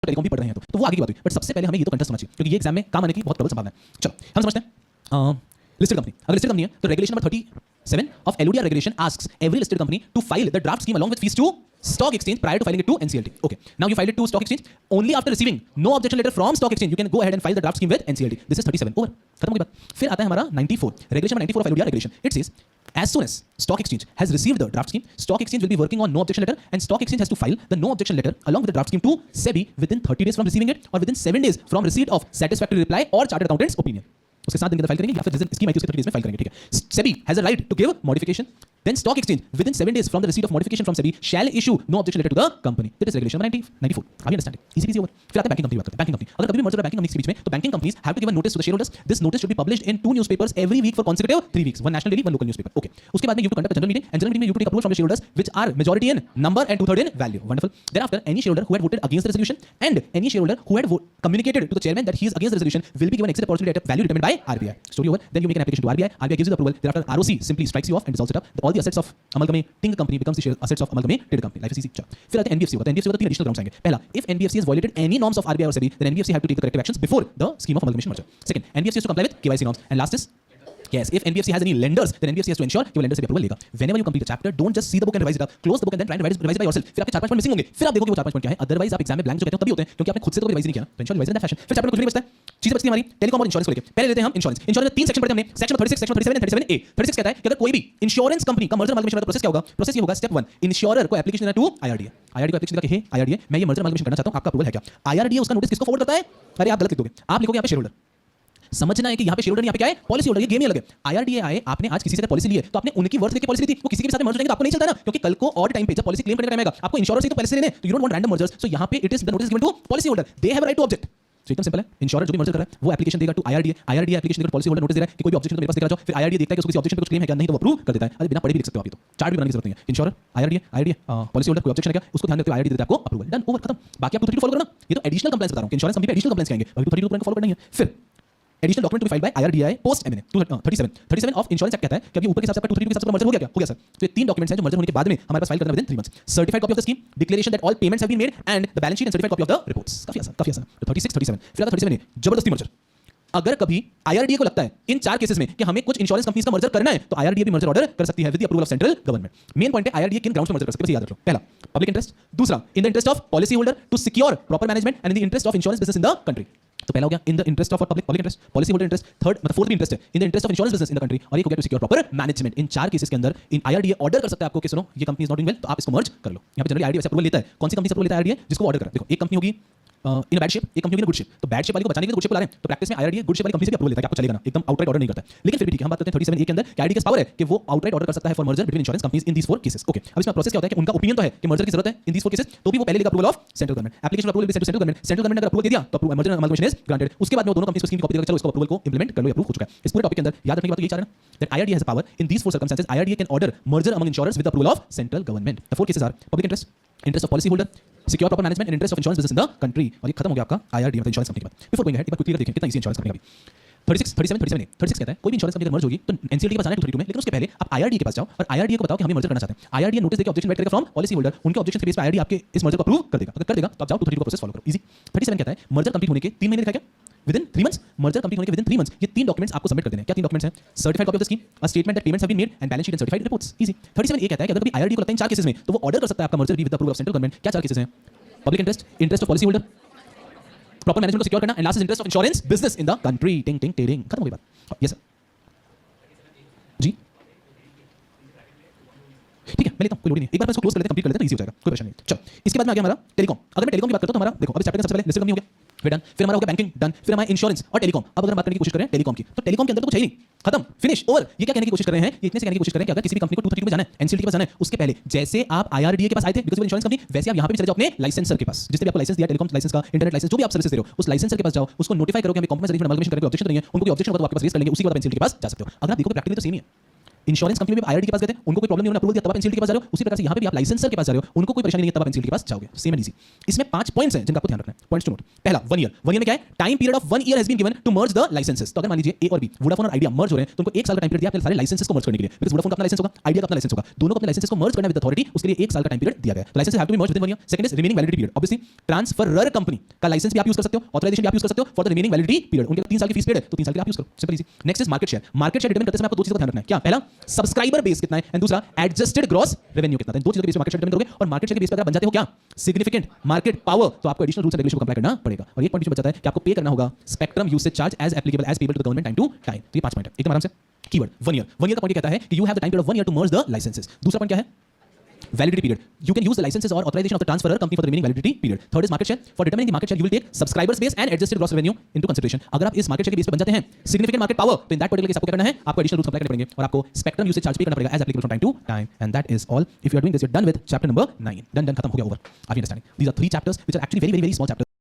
Telecom भी पढ़ रहे हैं तो वो आगे की बात हुई, बट सबसे पहले हमें ये तो कंटेस्ट होना चाहिए क्योंकि ये एग्जाम में काम आने की बहुत प्रबल संभावना है। चलो हम समझते हैं लिस्टेड कंपनी। अगर लिस्टेड कंपनी है तो regulation number 37 of LODR regulation asks every listed company to file the draft scheme along with fees to stock exchange prior to filing it to NCLT. Okay, now you filed it to stock exchange. Only after receiving no objection letter from stock exchange you can go ahead and file the draft scheme with NCLT. This is 37 over, खत्म हो गई बात। फिर आता है हमारा 94 regulation number 94 of LODR regulation. It says as soon as stock exchange has received the draft scheme, stock exchange will be working on no objection letter and stock exchange has to file the no objection letter along with the draft scheme to SEBI within 30 days from receiving it or within 7 days from receipt of satisfactory reply or chartered accountant's opinion. उसके 7 दिन के अंदर file करेंगे या फिर जिस scheme आई थी उसके 30 डेज में फाइल करेंगे, ठीक है। SEBI has a right to give modification, then stock exchange within 7 days from the receipt of modification from SEBI shall issue no objection letter to the company. That is regulation number 94. Are you understanding? Easy peasy over. फिर आते हैं banking company बात करते हैं। Banking company अगर कभी भी merger banking company के बीच में तो banking companies have to give a notice to the shareholders. This notice should be published in 2 newspapers every week for consecutive 3 weeks, one national daily, one local newspaper. Okay. उसके बाद में you have to conduct a general meeting and general meeting में you have to take approval from the shareholders which are majority in number and 2/3 in value. Wonderful. Thereafter any shareholder who had voted against the resolution and any shareholder who had communicated to the chairman that he is against the resolution will be given exit opportunity at a value determined by RBI. Story over. Then you make an application to RBI. RBI gives you the approval. Thereafter ROC simply strikes you off and dissolves it up. All the assets of amalgamating company becomes the assets of amalgamated company. Life is easy. फिर आते हैं NBFC होगा. तो NBFC होगा 3 additional grounds आएंगे. पहला, if NBFC has violated any norms of RBI or SEBI, then NBFC have to take the corrective actions before the scheme of amalgamation merger. Second, NBFC has to comply with KYC norms. And last is yes, if NBFC has any lenders, then NBFC has to ensure कि वो lenders से भी approval लेगा. Whenever you complete a chapter, don't just see the book and revise it up. Close the book and then try and revise it by yourself. फिर आपके 4-5 point missing होंगे. फिर आप देखोगे वो 4-5 पॉइंट क्या है. अदरवाइज आप एग्जाम में ब्लैंक जो कहते हो तभी होते हैं क्योंकि आपने खुद से तो रिवाइज नहीं किया. तो ensure revise in that fashion. फिर चैप्टर में कुछ नहीं बचता है. चीजें बचती हैं हमारी टेलीकॉम और इंश्योरेंस को लेके. पहले लेते हैं हम इंश्योरेंस. इंश्योरेंस में 3 सेक्शन पढ़ते हैं हमने. Section 36, section 37 and 37A. 36 कहता है कि अगर कोई भी इंश्योरेंस कंपनी का मर्जर अमाल्गमेशन का प्रोसेस क्या होगा. प्रोसेस ये होगा स्टेप 1, इंश्योरर को एप्लीकेशन देना टू IRDA. IRDA को एप्लीकेशन देगा कि हे IRDA मैं ये मर्जर अमाल्गमेशन करना चाहता हूं, आपका अप्रूवल है क्या. IRDA उसका नोटिस किसको फॉरवर्ड करता है. अरे आप गलत लिख दोगे. आप लिखोगे यहाँ पे शेयरहोल्डर. समझना है कि यहाँ पे शेयरहोल्डर, यहाँ पे क्या है पॉलिसी होल्डर. ये गेम ही अलग है. IRDA आए, आपने आज किसी से पॉलिसी ली है तो आपने उनकी वर्थ लेके पॉलिसी ली थी. वो किसी के साथ मर्ज होने तो आपको नहीं चलता ना क्योंकि कल को और टाइम पे जब पॉलिसी क्लेम करने का टाइम आएगा आपको इंश्योरेंस से तो पॉलिसी लेने. तो you don't want random mergers. So यहाँ पे it is the notice given to policy holder. They have a right to object. तो एकदम सिंपल है. इंश्योरर जो भी मर्जर कर रहा है वो एप्लीकेशन देगा टू IRDA. IRDA एप्लीकेशन देगा पॉलिसी होल्डर नोटिस दे रहा है कि कोई भी ऑब्जेक्शन तो मेरे पास दिखा जाओ. फिर IRDA देखता है कि उसको किसी ऑब्जेक्शन पे कुछ क्लेम है क्या, नहीं तो वो अप्रूव कर देता है. अरे बिना पढ़े भी लिख सकते हो आप. ये तो चार्ट भी बनाने की जरूरत नहीं है. इंश्योरर IRDA पॉलिसी होल्डर कोई ऑब्जेक्शन है क्या उसको ध्यान रखते हुए IRDA देता है आपको अप्रूवल. डन ओवर खत्म. बाकी आप 232 फॉलो करना. ये तो एडिशनल कंप्लायंस बता रहा हूं कि इंश्योरेंस कंपनी पे एडिशनल कंप्लायंस कहेंगे. अभी 232 को फॉलो करना ही है. फिर additional document to be filed by IRDA post M&A 37 of insurance act कहता है कि अभी ऊपर के हिसाब से आपका 232 के हिसाब से मर्जर हो गया क्या. हो गया सर. तो ये 3 डॉक्यूमेंट्स हैं जो मर्जर होने के बाद में हमारे पास फाइल करना within 3 months. Certified copy of the scheme, declaration that all payments have been made and the balance sheet and certified copy of the reports. काफी आसान. तो 36 37 फिर आता 37 जबरदस्ती मर्जर. अगर कभी IRDA को लगता है इन 4 केसेस में कि हमें कुछ इंश्योरेंस कंपनीज का मर्जर करना है तो IRDA भी मर्जर ऑर्डर कर सकती है with the approval of central government. Main point है IRDA किन ग्राउंड्स पर मर्जर कर सकती है बस याद रख लो. पहला पब्लिक इंटरेस्ट, दूसरा in the interest of policy holder to secure proper management and in the interest of insurance business in the country. तो पहला हो गया in the interest of public interest, policy holder interest. Third मतलब fourth भी interest है in the interest of insurance business in the country. और एक हो गया टू सिक्योर प्रॉपर मैनेजमेंट. इन 4 केसेस के अंदर इन IRDA ऑर्डर कर सकता है आपको कि सुनो ये company is not doing well तो आप इसको मर्ज कर लो. यहां पे जनरली IRDA वैसे अप्रूवल लेता है. कौन सी कंपनी से अप्रूवल लेता है IRDA जिसको ऑर्डर कर. देखो एक कंपनी होगी इन बैड शेप, एक कंपनी होगी गुड शेप. तो बैड शेप वाली को बचाने के लिए गुड शेप ला रहे हैं तो प्रैक्टिस में IRDA गुड शेप वाली कंपनी से भी अप्रूवल लेता है कि आपको चलेगा ना, एकदम आउटराइट ऑर्डर नहीं करता है. लेकिन फिर भी ठीक है हम बात करते हैं 37A के अंदर कि IRDA के पावर है कि वो आउटराइट ऑर्डर कर सकता है for merger between insurance companies in these 4 cases. Okay. अब इसमें प्रोसेस क्या होता है कि उनका ओपिनियन तो है कि मर्जर की जरूरत है इन दीस 4 केसेस तो भी वो पहले लेगा approval of central government. Application approval with central government. Central government ने अगर अप्रूवल दे दिया तो मर्जर अमाल्गमेशन इज ग्रांटेड. उसके बाद में वो दोनों कंपनीज को स्कीम की कॉपी देकर चलो इसको अप्रूवल को इंप्लीमेंट कर लो, अप्रूव हो चुका है. इस पूरे टॉपिक के अंदर याद रखने की बात यही चाह रहे हैं that IRDA has a power in these 4 circumstances. IRDA can order merger among insurers with approval of central government. The 4 cases are public interest, interest of policy holder, secure proper management and interest of insurance business in the country. और ये खत्म हो गया आपका IRDA मतलब insurance company के बाद. Before going ahead एक बार क्विकली देखें कितना इजी इंश्योरेंस कंपनी का भी. 36 कहता है कोई भी इंश्योरेंस कंपनी अगर मर्ज होगी तो NCLT के पास जाना है 232 में. लेकिन उसके पहले आप IRDA के पास जाओ और IRDA को बताओ कि हम ये मर्जर करना चाहते हैं. IRDA नोटिस देके ऑब्जेक्शन वेट करेगा फ्रॉम पॉलिसी होल्डर. उनके ऑब्जेक्शन के बेस पे IRDA आपके इस मर्जर को अप्रूव कर देगा. अगर कर देगा तो आप जाओ 232 का प्रोसेस फॉलो करो. इजी. 37 कहता है मर्जर कंप्लीट होने के 3 महीने दिखाया क्या विदिन 3 मंथ्स. मर्जर कंप्लीट होने के विदिन 3 मंथ्स ये 3 डॉक्यूमेंट्स आपको सबमिट कर देने हैं. क्या 3 डॉक्यूमेंट्स हैं. Certified copy of the scheme, a statement that payments have been made and balance sheet and certified reports. Easy. 37A कहता है कि अगर कभी IRDA को लगता है इन 4 केसेस में तो वो ऑर्डर कर सकता है आपका मर्जर भी with approval of central government. क्या 4 केसेस हैं. Public interest, interest of policy holder, proper management को सिक्योर करना and last is interest of insurance business in the country. टिंग टिंग टिंग खत्म हो गई बात. यस सर जी ठीक है मैं लेता हूं कोई लोड नहीं. एक बार इसको क्लोज कर लेते हैं, कंप्लीट कर लेते हैं तो इजी हो जाएगा, कोई परेशानी नहीं. चलो इसके बाद में आ गया हमारा टेलीकॉम. अगर मैं टेलीकॉम की बात करता हूं तो हमारा देखो अब इस चैप्टर का सबसे पहले लिस्टेड कंपनी हो गया फिर डन. फिर हमारा हो गया बैंकिंग डन. फिर हमारा इंश्योरेंस और टेलीकॉम. अब अगर हम बात करने की कोशिश करें टेलीकॉम की तो टेलीकॉम के अंदर तो कुछ है ही नहीं, खत्म फिनिश ओवर. ये क्या कहने की कोशिश कर रहे हैं, ये इतने से कहने की कोशिश कर रहे हैं कि अगर किसी भी कंपनी को 232 में जाना है NCLT के पास जाना है उसके पहले जैसे आप IRDA के पास आए थे बिकॉज़ इंश्योरेंस कंपनी वैसे आप यहां पे भी चले जाओ अपने लाइसेंसर के पास जिसने भी आपको लाइसेंस दिया टेलीकॉम लाइसेंस का, इंटरनेट लाइसेंस जो भी आप सर्विस दे रहे हो उस लाइसेंसर के पास जाओ, उसको नोटिफाई करो कि हमें कॉम्प्रोमाइज अरेंजमेंट अमाल्गमेशन करने की ऑब्जेक्शन नहीं है. उनको कोई ऑब्जेक्शन होगा तो आपके पास रेज कर लेंगे, उसी के बाद NCLT के पास जा सकते हो. अगर आप देखो प्रैक्टिकली तो सेम ही है. इंश्योरेंस कंपनी में आईआरडी के पास गए थे, उनको कोई प्रॉब्लम नहीं, उन्होंने अप्रूवल दिया, तब आप एनसीएलटी के पास जा रहे हो। उसी प्रकार से यहाँ पे भी आप लाइसेंसर के पास जा रहे हो, उनको कोई परेशानी नहीं है, तब आप एनसीएलटी के पास जाओगे। Same and easy. इसमें 5 पॉइंट्स हैं जिनका आपको ध्यान रखना है। Points to note. पहला 1 ईयर। 1 ईयर में क्या है? Time period of 1 year has been given to merge the licenses. तो अगर मान लीजिए ए और बी, वोडाफोन और आइडिया मर्ज हो रहे हैं, तो उनको 1 साल का टाइम पीरियड दिया अपने सारे लाइसेंसेस को मर्ज करने के लिए, बिकॉज़ वोडाफोन का अपना लाइसेंस होगा, आइडिया का अपना लाइसेंस होगा, दोनों को अपने लाइसेंस को मर्ज करना विद अथॉरिटी, उसके लिए 1 साल का टाइम पीरियड दिया गया है। Licenses have to be merged with 1 year. Second is remaining validity period. Obviously transferor company का लाइसेंस भी आप यूज कर सकते हो, ऑथराइजेशन भी आप यूज कर सकते हो for the remaining validity period. उनके 3 साल की फीस पीरियड है, तो 3 साल के लिए आप यूज करो। Simple easy. Next is market share. Market share determine करते समय आपको 2 चीजों का ध्यान रखना है। क्या? पहला सब्सक्राइबर बेस कितना है, एंड दूसरा एडजस्टेड ग्रॉस रेवेन्यू कितना है। 2 चीजों के बेस पे मार्केट शेयर डिटरमाइन करोगे, और मार्केट शेयर के बेस पे अगर आप बन जाते हो क्या? सिग्निफिकेंट मार्केट पावर, तो आपको एडिशनल रूल्स एंड रेगुलेशन को कंप्लाई करना पड़ेगा। और एक पॉइंट बचाता है कि आपको पे करना होगा spectrum usage charge as applicable as payable to the government time to time. तो ये 5 पॉइंट है एकदम आराम से। Keyword 1 year. 1 ईयर का पॉइंट कहता है कि you have the time period of 1 year to merge the licenses. दूसरा पॉइंट क्या है? Validity period. You can use the licenses or authorization of the transferor company for the remaining validity period. Third is market share. For determining the market share, you will take subscribers base and adjusted gross revenue into consideration. अगर आप इस market share के base पे बन जाते हैं, significant market power, तो in that particular case आपको क्या करना है? आपको additional rules apply करने पड़ेंगे, और आपको spectrum usage charge पे करना पड़ेगा as applicable from time to time. And that is all. If you are doing this, you're done with chapter number 9. Done, खत्म हो गया, over. Are you understanding? These are 3 chapters which are actually very, very, very small chapters.